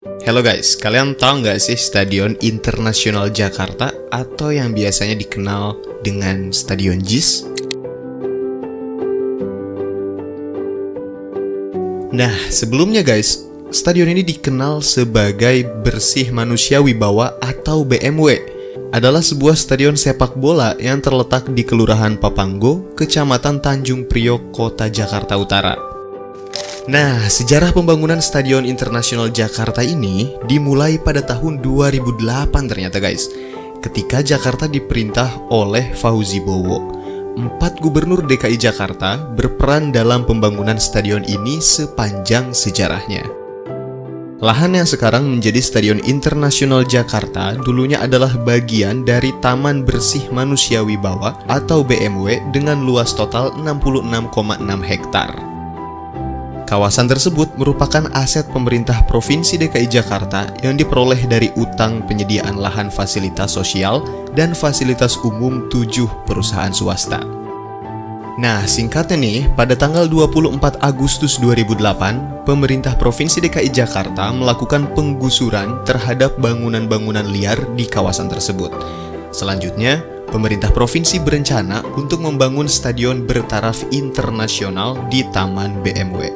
Halo guys, kalian tahu nggak sih Stadion Internasional Jakarta atau yang biasanya dikenal dengan Stadion JIS? Nah, sebelumnya guys, stadion ini dikenal sebagai Bersih Manusia Wibawa atau BMW. Adalah sebuah stadion sepak bola yang terletak di Kelurahan Papanggo, Kecamatan Tanjung Priok, Kota Jakarta Utara. Nah, sejarah pembangunan Stadion Internasional Jakarta ini dimulai pada tahun 2008 ternyata guys. Ketika Jakarta diperintah oleh Fauzi Bowo, 4 gubernur DKI Jakarta berperan dalam pembangunan stadion ini sepanjang sejarahnya. Lahan yang sekarang menjadi Stadion Internasional Jakarta dulunya adalah bagian dari Taman Bersih Manusia Wibawa atau BMW dengan luas total 66,6 hektar. Kawasan tersebut merupakan aset pemerintah Provinsi DKI Jakarta yang diperoleh dari utang penyediaan lahan fasilitas sosial dan fasilitas umum 7 perusahaan swasta. Nah, singkatnya nih, pada tanggal 24 Agustus 2008, pemerintah Provinsi DKI Jakarta melakukan penggusuran terhadap bangunan-bangunan liar di kawasan tersebut. Selanjutnya, pemerintah provinsi berencana untuk membangun stadion bertaraf internasional di Taman BMW.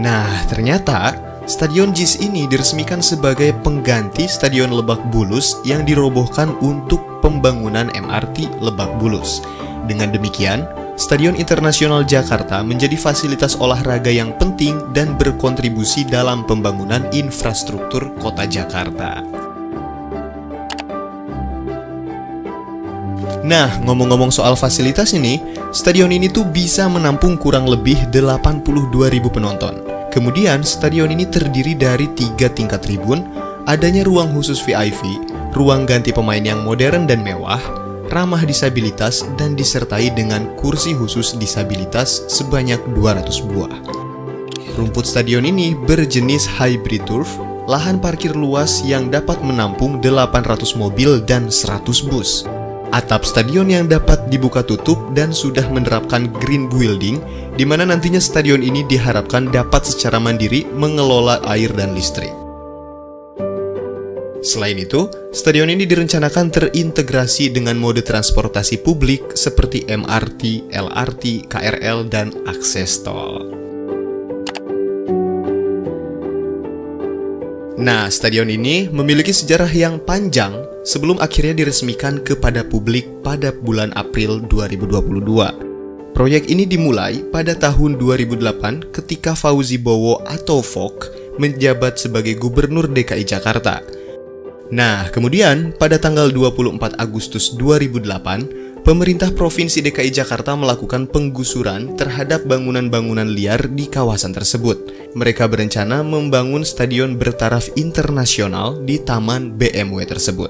Nah, ternyata Stadion JIS ini diresmikan sebagai pengganti Stadion Lebak Bulus yang dirobohkan untuk pembangunan MRT Lebak Bulus. Dengan demikian, Stadion Internasional Jakarta menjadi fasilitas olahraga yang penting dan berkontribusi dalam pembangunan infrastruktur kota Jakarta. Nah, ngomong-ngomong soal fasilitas ini, stadion ini tuh bisa menampung kurang lebih 82.000 penonton. Kemudian, stadion ini terdiri dari 3 tingkat tribun, adanya ruang khusus VIP, ruang ganti pemain yang modern dan mewah, ramah disabilitas, dan disertai dengan kursi khusus disabilitas sebanyak 200 buah. Rumput stadion ini berjenis hybrid turf, lahan parkir luas yang dapat menampung 800 mobil dan 100 bus. Atap stadion yang dapat dibuka tutup dan sudah menerapkan green building, di mana nantinya stadion ini diharapkan dapat secara mandiri mengelola air dan listrik. Selain itu, stadion ini direncanakan terintegrasi dengan mode transportasi publik seperti MRT, LRT, KRL, dan akses tol. Nah, stadion ini memiliki sejarah yang panjang sebelum akhirnya diresmikan kepada publik pada bulan April 2022. Proyek ini dimulai pada tahun 2008 ketika Fauzi Bowo atau FOK menjabat sebagai Gubernur DKI Jakarta. Nah, kemudian pada tanggal 24 Agustus 2008, pemerintah Provinsi DKI Jakarta melakukan penggusuran terhadap bangunan-bangunan liar di kawasan tersebut. Mereka berencana membangun stadion bertaraf internasional di Taman BMW tersebut.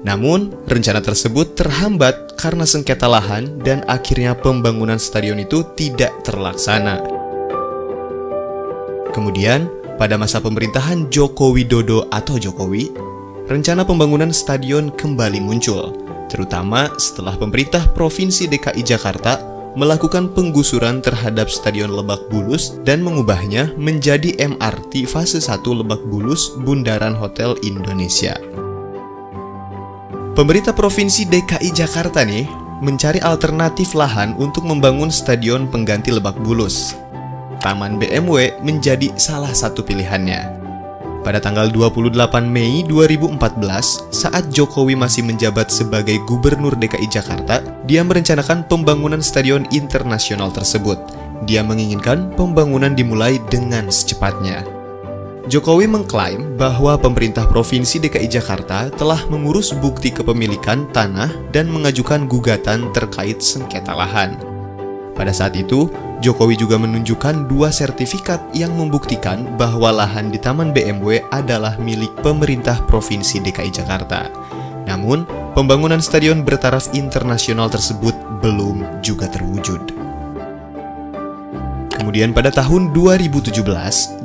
Namun, rencana tersebut terhambat karena sengketa lahan dan akhirnya pembangunan stadion itu tidak terlaksana. Kemudian, pada masa pemerintahan Joko Widodo atau Jokowi, rencana pembangunan stadion kembali muncul, terutama setelah pemerintah Provinsi DKI Jakarta melakukan penggusuran terhadap Stadion Lebak Bulus dan mengubahnya menjadi MRT fase 1 Lebak Bulus Bundaran Hotel Indonesia. Pemerintah Provinsi DKI Jakarta nih mencari alternatif lahan untuk membangun stadion pengganti Lebak Bulus. Taman BMW menjadi salah satu pilihannya. Pada tanggal 28 Mei 2014, saat Jokowi masih menjabat sebagai Gubernur DKI Jakarta, dia merencanakan pembangunan stadion internasional tersebut. Dia menginginkan pembangunan dimulai dengan secepatnya. Jokowi mengklaim bahwa pemerintah Provinsi DKI Jakarta telah mengurus bukti kepemilikan tanah dan mengajukan gugatan terkait sengketa lahan. Pada saat itu, Jokowi juga menunjukkan 2 sertifikat yang membuktikan bahwa lahan di Taman BMW adalah milik pemerintah Provinsi DKI Jakarta. Namun, pembangunan stadion bertaraf internasional tersebut belum juga terwujud. Kemudian pada tahun 2017,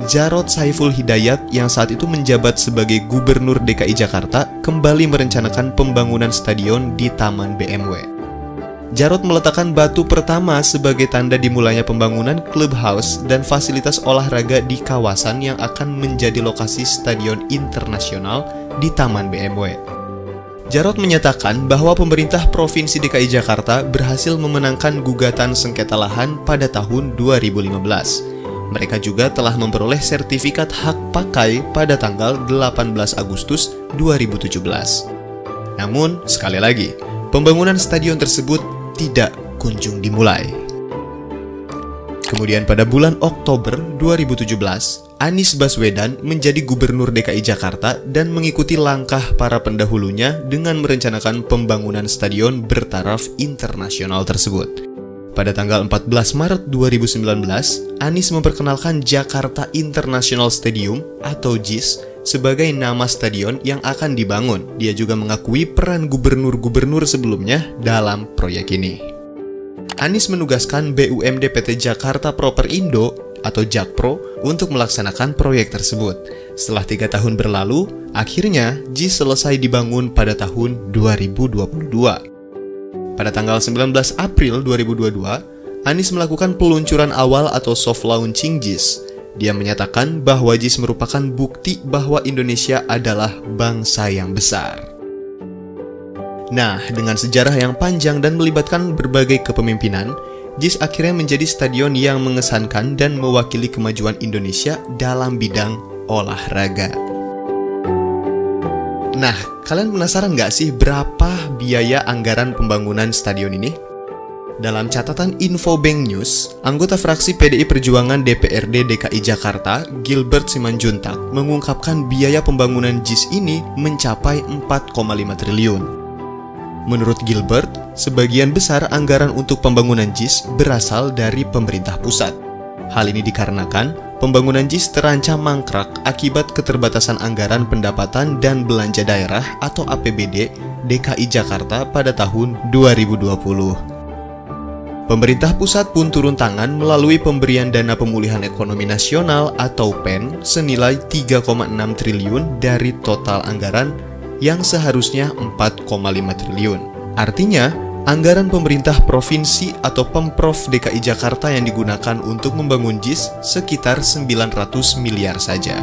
Jarod Saiful Hidayat yang saat itu menjabat sebagai Gubernur DKI Jakarta kembali merencanakan pembangunan stadion di Taman BMW. Jarod meletakkan batu pertama sebagai tanda dimulainya pembangunan clubhouse dan fasilitas olahraga di kawasan yang akan menjadi lokasi stadion internasional di Taman BMW. Jarod menyatakan bahwa pemerintah Provinsi DKI Jakarta berhasil memenangkan gugatan sengketa lahan pada tahun 2015. Mereka juga telah memperoleh sertifikat hak pakai pada tanggal 18 Agustus 2017. Namun, sekali lagi, pembangunan stadion tersebut tidak kunjung dimulai. Kemudian pada bulan Oktober 2017, Anies Baswedan menjadi Gubernur DKI Jakarta dan mengikuti langkah para pendahulunya dengan merencanakan pembangunan stadion bertaraf internasional tersebut. Pada tanggal 14 Maret 2019, Anies memperkenalkan Jakarta International Stadium atau JIS sebagai nama stadion yang akan dibangun. Dia juga mengakui peran gubernur-gubernur sebelumnya dalam proyek ini. Anies menugaskan BUMD PT Jakarta Proper Indo atau Jakpro untuk melaksanakan proyek tersebut. Setelah 3 tahun berlalu, akhirnya JIS selesai dibangun pada tahun 2022. Pada tanggal 19 April 2022, Anies melakukan peluncuran awal atau soft launching JIS. Dia menyatakan bahwa JIS merupakan bukti bahwa Indonesia adalah bangsa yang besar. Nah, dengan sejarah yang panjang dan melibatkan berbagai kepemimpinan, JIS akhirnya menjadi stadion yang mengesankan dan mewakili kemajuan Indonesia dalam bidang olahraga. Nah, kalian penasaran nggak sih berapa biaya anggaran pembangunan stadion ini? Dalam catatan Infobank News, anggota fraksi PDI Perjuangan DPRD DKI Jakarta, Gilbert Simanjuntak, mengungkapkan biaya pembangunan JIS ini mencapai 4,5 triliun. Menurut Gilbert, sebagian besar anggaran untuk pembangunan JIS berasal dari pemerintah pusat. Hal ini dikarenakan pembangunan JIS terancam mangkrak akibat keterbatasan anggaran pendapatan dan belanja daerah atau APBD DKI Jakarta pada tahun 2020. Pemerintah pusat pun turun tangan melalui pemberian dana pemulihan ekonomi nasional atau PEN senilai 3,6 triliun dari total anggaran yang seharusnya 4,5 triliun. Artinya, anggaran pemerintah provinsi atau Pemprov DKI Jakarta yang digunakan untuk membangun JIS sekitar 900 miliar saja.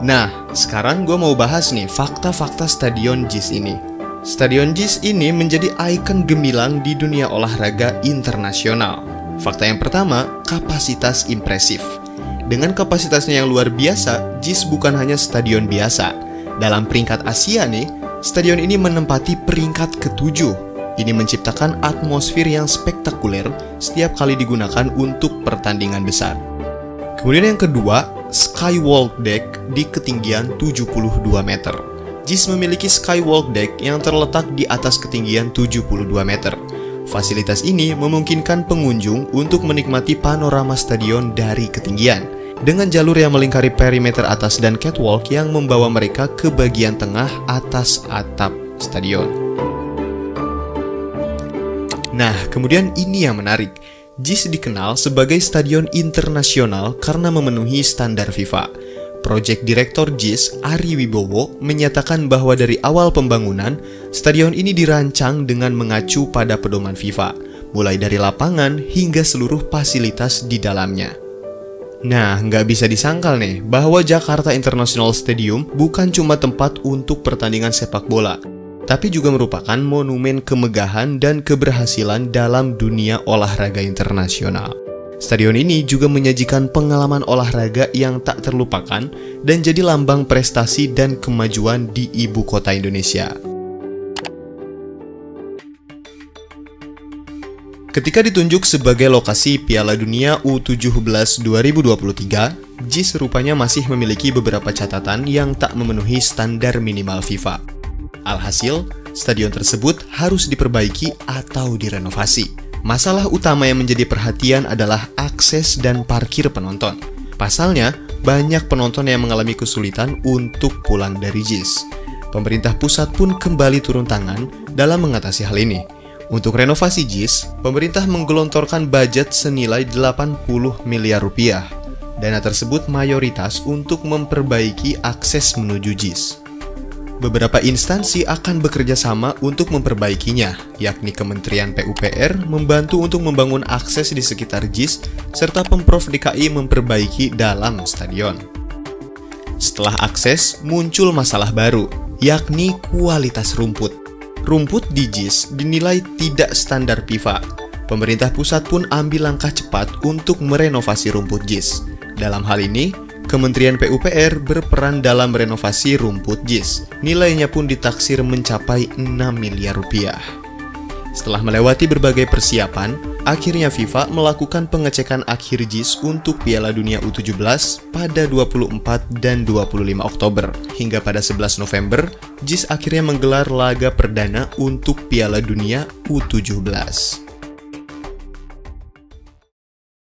Nah, sekarang gue mau bahas nih fakta-fakta stadion JIS ini. Stadion JIS ini menjadi ikon gemilang di dunia olahraga internasional. Fakta yang pertama, kapasitas impresif. Dengan kapasitasnya yang luar biasa, JIS bukan hanya stadion biasa. Dalam peringkat Asia nih, stadion ini menempati peringkat ke-7. Ini menciptakan atmosfer yang spektakuler setiap kali digunakan untuk pertandingan besar. Kemudian yang kedua, Skywalk Deck di ketinggian 72 meter. JIS memiliki Skywalk Deck yang terletak di atas ketinggian 72 meter. Fasilitas ini memungkinkan pengunjung untuk menikmati panorama stadion dari ketinggian, dengan jalur yang melingkari perimeter atas dan catwalk yang membawa mereka ke bagian tengah atas atap stadion. Nah, kemudian ini yang menarik. JIS dikenal sebagai stadion internasional karena memenuhi standar FIFA. Project Director JIS, Ari Wibowo, menyatakan bahwa dari awal pembangunan, stadion ini dirancang dengan mengacu pada pedoman FIFA, mulai dari lapangan hingga seluruh fasilitas di dalamnya. Nah, nggak bisa disangkal nih, bahwa Jakarta International Stadium bukan cuma tempat untuk pertandingan sepak bola, tapi juga merupakan monumen kemegahan dan keberhasilan dalam dunia olahraga internasional. Stadion ini juga menyajikan pengalaman olahraga yang tak terlupakan dan jadi lambang prestasi dan kemajuan di ibu kota Indonesia. Ketika ditunjuk sebagai lokasi Piala Dunia U17 2023, JIS rupanya masih memiliki beberapa catatan yang tak memenuhi standar minimal FIFA. Alhasil, stadion tersebut harus diperbaiki atau direnovasi. Masalah utama yang menjadi perhatian adalah akses dan parkir penonton. Pasalnya, banyak penonton yang mengalami kesulitan untuk pulang dari JIS. Pemerintah pusat pun kembali turun tangan dalam mengatasi hal ini. Untuk renovasi JIS, pemerintah menggelontorkan budget senilai 80 miliar rupiah. Dana tersebut mayoritas untuk memperbaiki akses menuju JIS. Beberapa instansi akan bekerja sama untuk memperbaikinya, yakni Kementerian PUPR membantu untuk membangun akses di sekitar JIS, serta Pemprov DKI memperbaiki dalam stadion. Setelah akses, muncul masalah baru, yakni kualitas rumput. Rumput di JIS dinilai tidak standar FIFA. Pemerintah pusat pun ambil langkah cepat untuk merenovasi rumput JIS. Dalam hal ini, Kementerian PUPR berperan dalam renovasi rumput JIS. Nilainya pun ditaksir mencapai 6 miliar rupiah. Setelah melewati berbagai persiapan, akhirnya FIFA melakukan pengecekan akhir JIS untuk Piala Dunia U17 pada 24 dan 25 Oktober. Hingga pada 11 November, JIS akhirnya menggelar laga perdana untuk Piala Dunia U17.